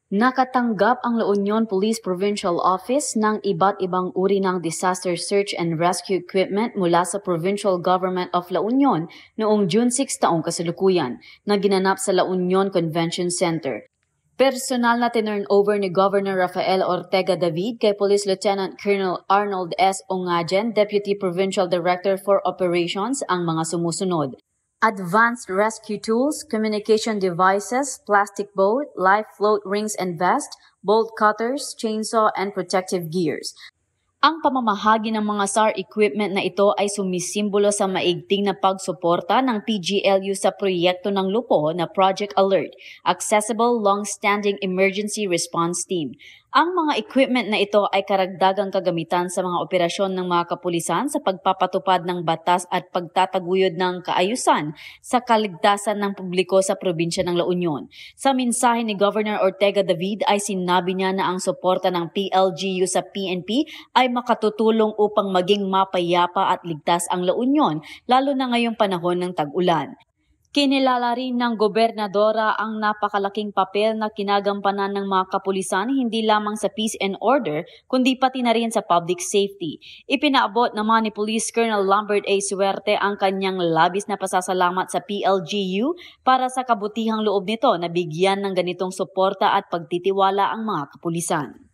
Nakatanggap ang La Union Police Provincial Office ng iba't ibang uri ng disaster search and rescue equipment mula sa Provincial Government of La Union noong June 6 taong kasalukuyan na ginanap sa La Union Convention Center. Personal na tinurn over ni Governor Rafael Ortega David kay Police Lieutenant Colonel Arnold S. Ongajen, Deputy Provincial Director for Operations, ang mga sumusunod: advanced rescue tools, communication devices, plastic boat, life float rings and vest, bolt cutters, chainsaw, and protective gears. Ang pamamahagi ng mga SAR equipment na ito ay sumisimbolo sa maigting na pagsuporta ng PGLU sa proyekto ng Lupo na Project Alert, Accessible Long-Standing Emergency Response Team. Ang mga equipment na ito ay karagdagang kagamitan sa mga operasyon ng mga kapulisan sa pagpapatupad ng batas at pagtataguyod ng kaayusan sa kaligtasan ng publiko sa probinsya ng La Union. Sa mensahe ni Governor Ortega David ay sinabi niya na ang suporta ng PLGU sa PNP ay makatutulong upang maging mapayapa at ligtas ang La Union, lalo na ngayong panahon ng tag-ulan. Kinilala rin ng gobernadora ang napakalaking papel na kinagampanan ng mga kapulisan hindi lamang sa peace and order, kundi pati na rin sa public safety. Ipinaabot naman ni Police Colonel Lambert A. Suerte ang kanyang labis na pasasalamat sa PLGU para sa kabutihang loob nito na bigyan ng ganitong suporta at pagtitiwala ang mga kapulisan.